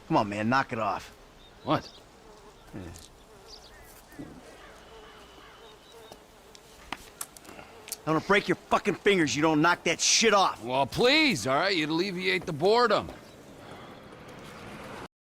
Come on, man, knock it off. What? I'm gonna break your fucking fingers. You don't knock that shit off. Well, please, all right? You'd alleviate the boredom.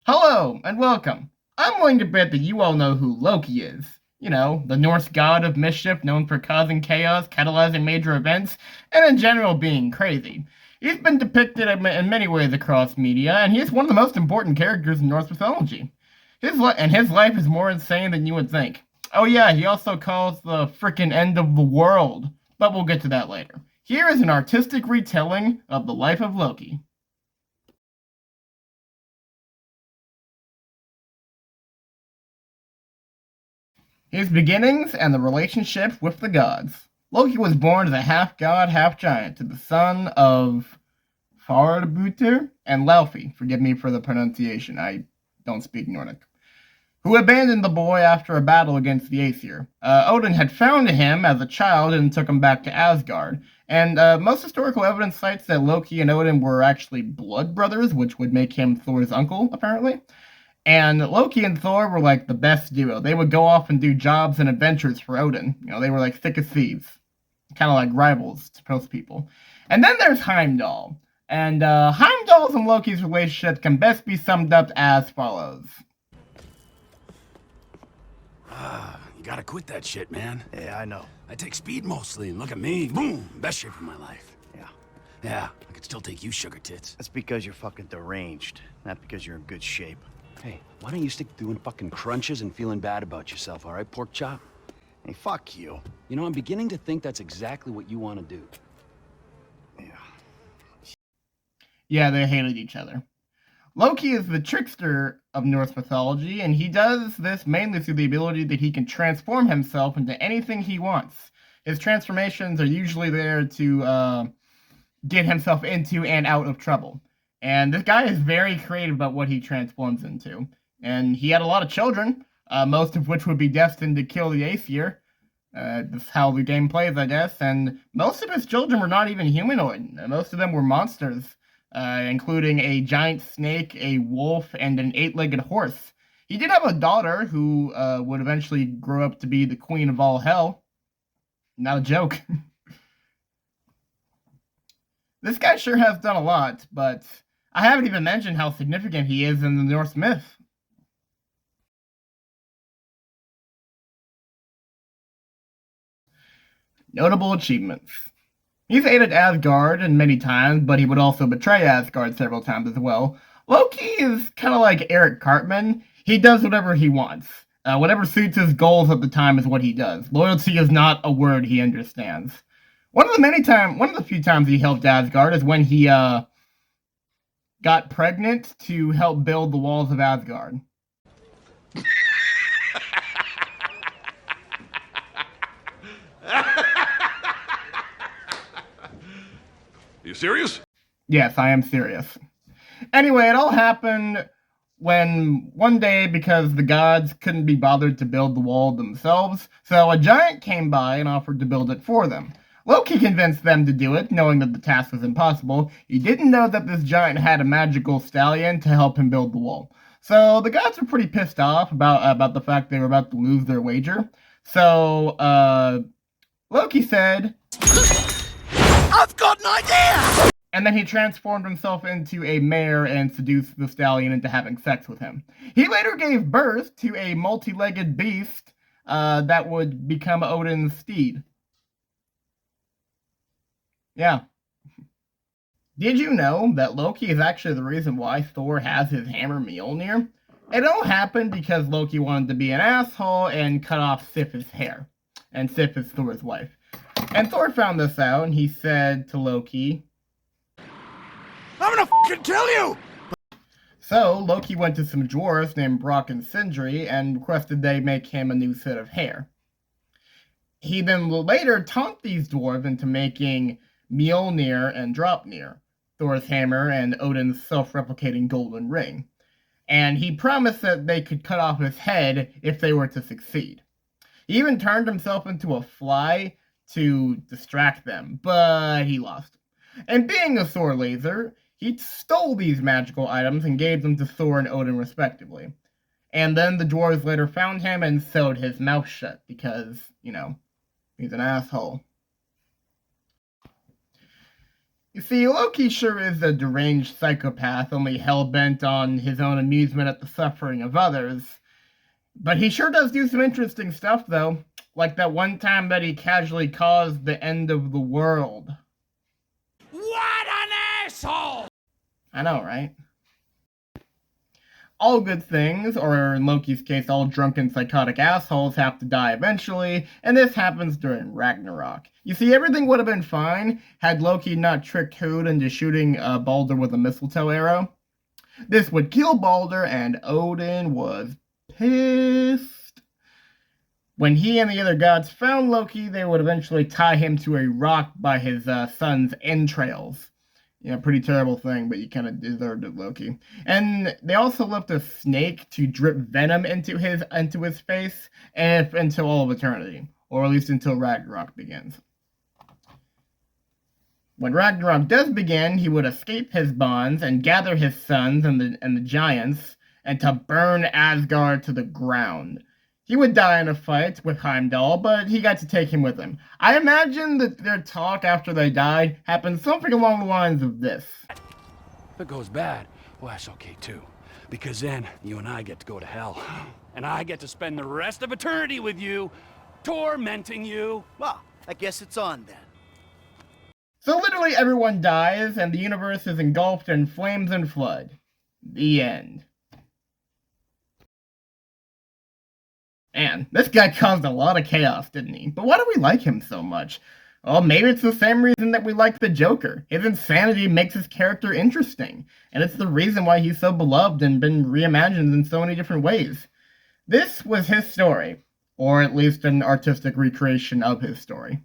Hello, and welcome. I'm willing to bet that you all know who Loki is. You know, the Norse god of mischief known for causing chaos, catalyzing major events, and in general being crazy. He's been depicted in many ways across media, and he is one of the most important characters in Norse mythology. His life is more insane than you would think. Oh yeah, he also calls the frickin' end of the world, but we'll get to that later. Here is an artistic retelling of the life of Loki. His beginnings and the relationship with the gods. Loki was born as a half-god, half-giant to the son of Farbautur and Laufey, forgive me for the pronunciation, I don't speak Nordic, who abandoned the boy after a battle against the Aesir. Odin had found him as a child and took him back to Asgard, and most historical evidence cites that Loki and Odin were actually blood brothers, which would make him Thor's uncle, apparently. And Loki and Thor were like the best duo. They would go off and do jobs and adventures for Odin. You know, they were like thick as thieves. Kind of like rivals to most people. And then there's Heimdall. And Heimdall's and Loki's relationship can best be summed up as follows. You gotta quit that shit, man. Yeah, I know. I take speed mostly, and look at me. Boom! Best shape of my life. Yeah. Yeah, I could still take you, sugar tits. That's because you're fucking deranged, not because you're in good shape. Hey, why don't you stick doing fucking crunches and feeling bad about yourself, all right, pork chop? Hey, fuck you. You know, I'm beginning to think that's exactly what you want to do. Yeah. Yeah, they hated each other. Loki is the trickster of Norse mythology, and he does this mainly through the ability that he can transform himself into anything he wants. His transformations are usually there to get himself into and out of trouble. And this guy is very creative about what he transforms into. And he had a lot of children, most of which would be destined to kill the Aesir. That's how the game plays, I guess. And most of his children were not even humanoid. Most of them were monsters, including a giant snake, a wolf, and an 8-legged horse. He did have a daughter who would eventually grow up to be the queen of all hell. Not a joke. This guy sure has done a lot, but I haven't even mentioned how significant he is in the Norse myth. Notable achievements. He's aided Asgard many times, but he would also betray Asgard several times as well. Loki is kind of like Eric Cartman. He does whatever he wants. Whatever suits his goals at the time is what he does. Loyalty is not a word he understands. One of the few times he helped Asgard is when he got pregnant to help build the walls of Asgard. You serious? Yes, I am serious. Anyway, it all happened when one day, because the gods couldn't be bothered to build the wall themselves, so a giant came by and offered to build it for them. Loki convinced them to do it, knowing that the task was impossible. He didn't know that this giant had a magical stallion to help him build the wall. So the gods were pretty pissed off about the fact they were about to lose their wager. So, Loki said, I've got an idea! and then he transformed himself into a mare and seduced the stallion into having sex with him. He later gave birth to a multi-legged beast that would become Odin's steed. Yeah. Did you know that Loki is actually the reason why Thor has his hammer Mjolnir? It all happened because Loki wanted to be an asshole and cut off Sif's hair. And Sif is Thor's wife. And Thor found this out, and he said to Loki, I'm gonna fucking kill you! So, Loki went to some dwarves named Brock and Sindri and requested they make him a new set of hair. He then later taunt these dwarves into making Mjolnir and Draupnir, Thor's hammer and Odin's self-replicating golden ring. And he promised that they could cut off his head if they were to succeed. He even turned himself into a fly to distract them, but he lost. And being a sore loser, he stole these magical items and gave them to Thor and Odin respectively. And then the dwarves later found him and sewed his mouth shut because, he's an asshole. You see, Loki sure is a deranged psychopath, only hell-bent on his own amusement at the suffering of others. But he sure does do some interesting stuff, though. Like that one time that he casually caused the end of the world. What an asshole! I know, right? All good things, or in Loki's case, all drunken psychotic assholes have to die eventually, and this happens during Ragnarok. You see, everything would have been fine had Loki not tricked Hood into shooting Balder with a mistletoe arrow. This would kill Balder, and Odin was pissed. When he and the other gods found Loki, they would eventually tie him to a rock by his son's entrails. Pretty terrible thing, but you kind of deserved it, Loki. And they also left a snake to drip venom into his face until all of eternity, or at least until Ragnarok begins. When Ragnarok does begin, he would escape his bonds and gather his sons and the giants, and to burn Asgard to the ground. He would die in a fight with Heimdall, but he got to take him with him. I imagine that their talk after they died happened something along the lines of this. If it goes bad, well, that's okay too. Because then you and I get to go to hell. And I get to spend the rest of eternity with you, tormenting you. Well, I guess it's on then. So literally everyone dies, and the universe is engulfed in flames and flood. The end. Man, this guy caused a lot of chaos, didn't he? But why do we like him so much? Well, maybe it's the same reason that we like the Joker. His insanity makes his character interesting, and it's the reason why he's so beloved and been reimagined in so many different ways. This was his story, or at least an artistic recreation of his story.